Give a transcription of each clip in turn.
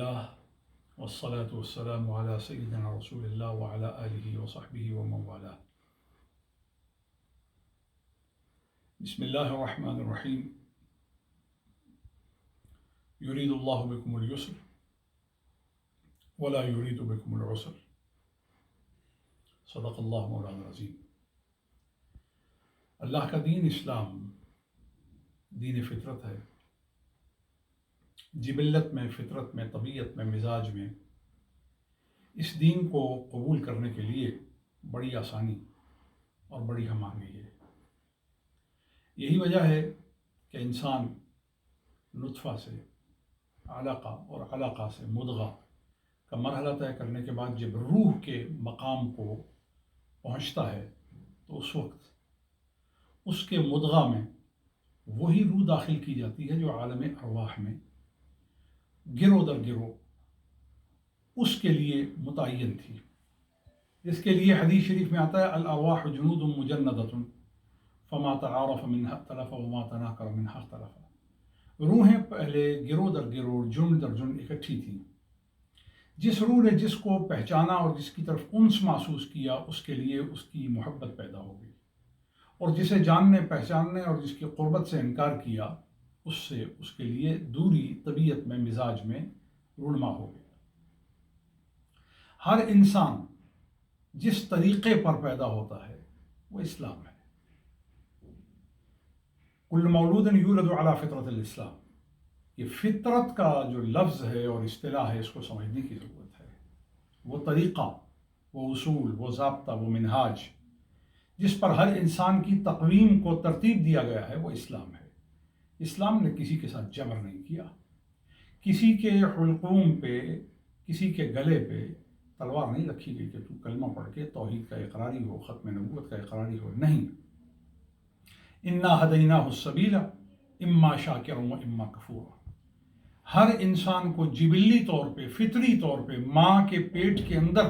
لله والصلاة والسلام على سيدنا رسول الله وعلى آله وصحبه ومن والاه. بسم الله الرحمن الرحيم. يريد الله بكم اليسر ولا يريد بكم العسر. صدق اللہ مولانا العظیم. اللہ کا دین اسلام دین فطرت ہے. جبلت میں، فطرت میں، طبیعت میں، مزاج میں اس دین کو قبول کرنے کے لیے بڑی آسانی اور بڑی ہم آہنگی ہے. یہی وجہ ہے کہ انسان نطفہ سے علقہ اور علقہ سے مضغہ کا مرحلہ طے کرنے کے بعد جب روح کے مقام کو پہنچتا ہے تو اس وقت اس کے مضغہ میں وہی روح داخل کی جاتی ہے جو عالم ارواح میں گرو در گرو اس کے لیے متعین تھی، جس کے لیے حدیث شریف میں آتا ہے الارواح جنود مجندۃ فما تعارف منها اختلف وما تناکر منها اختلف. روحیں پہلے گرو در گرو، جن در جن اکٹھی تھیں. جس روح نے جس کو پہچانا اور جس کی طرف انس محسوس کیا اس کے لیے اس کی محبت پیدا ہو گئی، اور جسے جاننے پہچاننے اور جس کی قربت سے انکار کیا اس سے اس کے لیے دوری طبیعت میں، مزاج میں رونما ہو گئی. ہر انسان جس طریقے پر پیدا ہوتا ہے وہ اسلام ہے. کل مولود یولد علی فطرت الاسلام. یہ فطرت کا جو لفظ ہے اور اصطلاح ہے اس کو سمجھنے کی ضرورت ہے. وہ طریقہ، وہ اصول، وہ ضابطہ، وہ منہاج جس پر ہر انسان کی تقویم کو ترتیب دیا گیا ہے وہ اسلام ہے. اسلام نے کسی کے ساتھ جبر نہیں کیا. کسی کے حلقوم پہ، کسی کے گلے پہ تلوار نہیں رکھی گئی کہ تو کلمہ پڑھ کے توحید کا اقراری ہو، ختم نبوت کا اقراری ہو. نہیں. انا ہدیناہ السبیل اما شاکرا و اما کفورا. ہر انسان کو جبلی طور پہ، فطری طور پہ ماں کے پیٹ کے اندر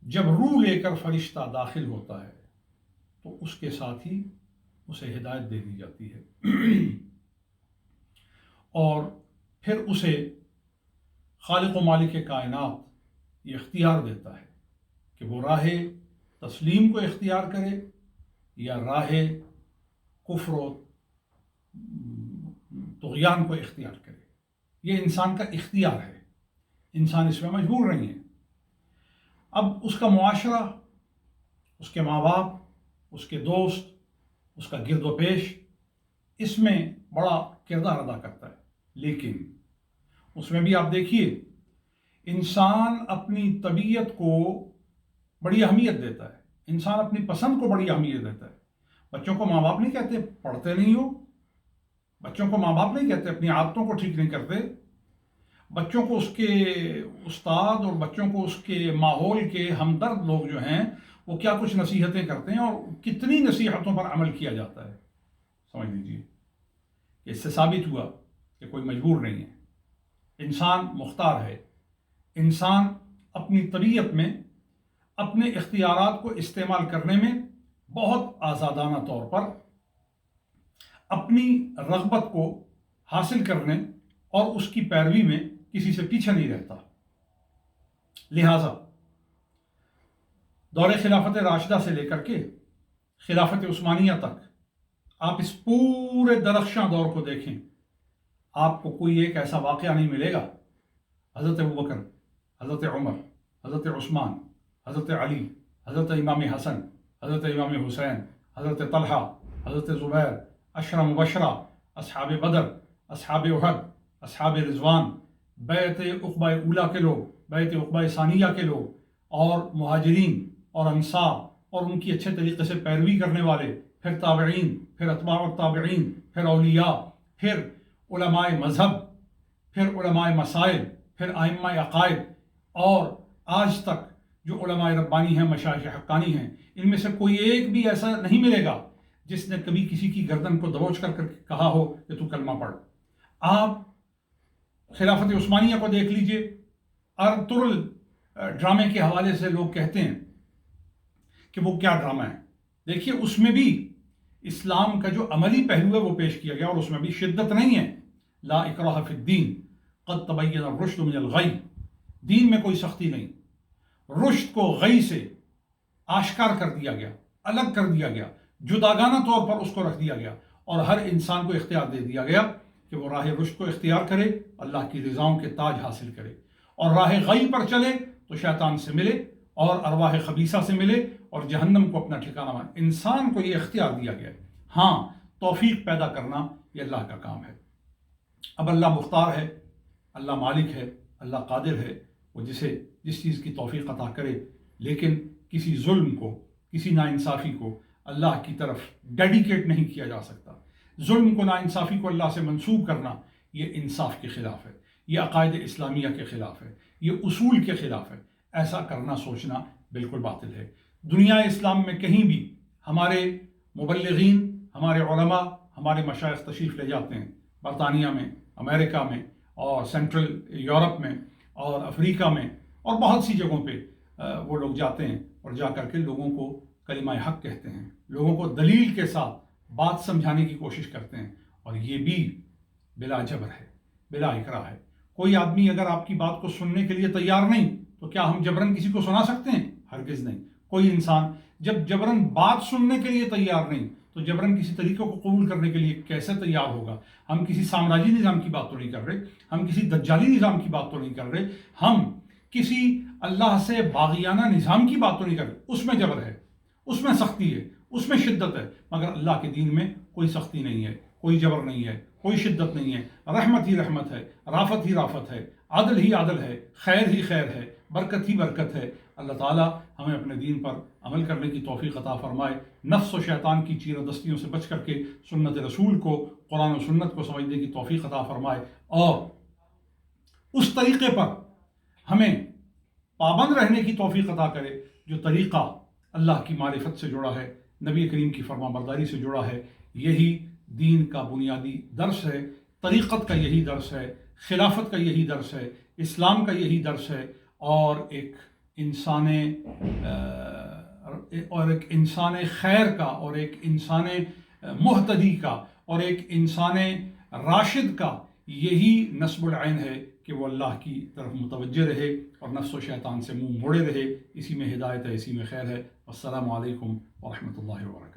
جب روح لے کر فرشتہ داخل ہوتا ہے تو اس کے ساتھ ہی اسے ہدایت دے دی جاتی ہے، اور پھر اسے خالق و مالک کائنات یہ اختیار دیتا ہے کہ وہ راہ تسلیم کو اختیار کرے یا راہ کفر و طغیان کو اختیار کرے. یہ انسان کا اختیار ہے، انسان اس میں مجبور نہیں ہے. اب اس کا معاشرہ، اس کے ماں باپ، اس کے دوست، اس کا گرد و پیش اس میں بڑا کردار ادا کرتا ہے. لیکن اس میں بھی آپ دیکھیے انسان اپنی طبیعت کو بڑی اہمیت دیتا ہے، انسان اپنی پسند کو بڑی اہمیت دیتا ہے. بچوں کو ماں باپ نہیں کہتے پڑھتے نہیں ہو، بچوں کو ماں باپ نہیں کہتے اپنی عادتوں کو ٹھیک نہیں کرتے. بچوں کو اس کے استاد اور بچوں کو اس کے ماحول کے ہمدرد لوگ جو ہیں وہ کیا کچھ نصیحتیں کرتے ہیں اور کتنی نصیحتوں پر عمل کیا جاتا ہے. سمجھ لیجیے کہ اس سے ثابت ہوا کہ کوئی مجبور نہیں ہے. انسان مختار ہے. انسان اپنی طبیعت میں اپنے اختیارات کو استعمال کرنے میں بہت آزادانہ طور پر اپنی رغبت کو حاصل کرنے اور اس کی پیروی میں کسی سے پیچھے نہیں رہتا. لہذا دور خلافت راشدہ سے لے کر کے خلافت عثمانیہ تک آپ اس پورے درخشاں دور کو دیکھیں، آپ کو کوئی ایک ایسا واقعہ نہیں ملے گا حضرت ابوبکر، حضرت عمر، حضرت عثمان، حضرت علی، حضرت امام حسن، حضرت امام حسین، حضرت طلحہ، حضرت زبیر، عشرہ مبشرہ، اصحاب بدر، اصحاب احد، اصحاب رضوان، بیعت عقبہ اولیٰ کے لوگ، بیعت عقبہ ثانیہ کے لوگ، اور مہاجرین اور انصار اور ان کی اچھے طریقے سے پیروی کرنے والے، پھر تابعین، پھر اتباع التابعین، پھر اولیاء، پھر علماء مذہب، پھر علماء مسائل، پھر ائمہ عقائد، اور آج تک جو علماء ربانی ہیں، مشائخ حقانی ہیں، ان میں سے کوئی ایک بھی ایسا نہیں ملے گا جس نے کبھی کسی کی گردن کو دبوچ کر کہا ہو کہ تو کلمہ پڑھ. آپ خلافت عثمانیہ کو دیکھ لیجئے. ارطغرل ڈرامے کے حوالے سے لوگ کہتے ہیں کہ وہ کیا ڈرامہ ہے. دیکھیے اس میں بھی اسلام کا جو عملی پہلو ہے وہ پیش کیا گیا، اور اس میں بھی شدت نہیں ہے. لا اکراہ فی الدین، قد تبین الرشد من الغی، دین میں کوئی سختی نہیں، رشد کو غی سے آشکار کر دیا گیا، الگ کر دیا گیا، جداگانہ طور پر اس کو رکھ دیا گیا، اور ہر انسان کو اختیار دے دیا گیا کہ وہ راہ رشد کو اختیار کرے، اللہ کی رضاؤں کے تاج حاصل کرے، اور راہ غی پر چلے تو شیطان سے ملے اور ارواح خبیثہ سے ملے اور جہنم کو اپنا ٹھکانہ بنائے۔ انسان کو یہ اختیار دیا گیا ہے۔ ہاں، توفیق پیدا کرنا یہ اللہ کا کام ہے۔ اب اللہ مختار ہے، اللہ مالک ہے، اللہ قادر ہے، وہ جس چیز کی توفیق عطا کرے، لیکن کسی ظلم کو، کسی ناانصافی کو اللہ کی طرف ڈیڈیکیٹ نہیں کیا جا سکتا۔ ظلم کو، ناانصافی کو اللہ سے منسوب کرنا یہ انصاف کے خلاف ہے، یہ عقائد اسلامیہ کے خلاف ہے، یہ اصول کے خلاف ہے۔ ایسا کرنا، سوچنا بالکل باطل ہے۔ دنیا اسلام میں کہیں بھی ہمارے مبلغین، ہمارے علماء، ہمارے مشائخ تشریف لے جاتے ہیں، برطانیہ میں، امریکہ میں، اور سینٹرل یورپ میں، اور افریقہ میں، اور بہت سی جگہوں پہ وہ لوگ جاتے ہیں اور جا کر کے لوگوں کو کلمہ حق کہتے ہیں، لوگوں کو دلیل کے ساتھ بات سمجھانے کی کوشش کرتے ہیں، اور یہ بھی بلا جبر ہے، بلا اکراہ ہے۔ کوئی آدمی اگر آپ کی بات کو سننے کے لیے تیار نہیں تو کیا ہم جبراً کسی کو سنا سکتے ہیں؟ ہرگز نہیں۔ کوئی انسان جب جبراً بات سننے کے لیے تیار نہیں تو جبراً کسی طریقے کو قبول کرنے کے لیے کیسے تیار ہوگا؟ ہم کسی سامراجی نظام کی بات تو نہیں کر رہے، ہم کسی دجالی نظام کی بات تو نہیں کر رہے، ہم کسی اللہ سے باغیانہ نظام کی بات تو نہیں کر رہے۔ اس میں جبر ہے، اس میں سختی ہے، اس میں شدت ہے، مگر اللہ کے دین میں کوئی سختی نہیں ہے، کوئی جبر نہیں ہے، کوئی شدت نہیں ہے، رحمت ہی رحمت ہے، رافت ہی رافت ہے، عدل ہی عدل ہے، خیر ہی خیر ہے، برکت ہی برکت ہے۔ اللہ تعالیٰ ہمیں اپنے دین پر عمل کرنے کی توفیق عطا فرمائے، نفس و شیطان کی چیر و دستیوں سے بچ کر کے سنت رسول کو، قرآن و سنت کو سمجھنے کی توفیق عطا فرمائے، اور اس طریقے پر ہمیں پابند رہنے کی توفیق عطا کرے جو طریقہ اللہ کی معرفت سے جڑا ہے، نبی کریم کی فرما برداری سے جڑا ہے۔ یہی دین کا بنیادی درس ہے، طریقت کا یہی درس ہے، خلافت کا یہی درس ہے، اسلام کا یہی درس ہے، اور ایک انسان خیر کا، اور ایک انسان مہتدی کا، اور ایک انسان راشد کا یہی نصب العین ہے کہ وہ اللہ کی طرف متوجہ رہے اور نفس و شیطان سے منہ موڑے رہے۔ اسی میں ہدایت ہے، اسی میں خیر ہے۔ السلام علیکم ورحمۃ اللہ وبرکاتہ۔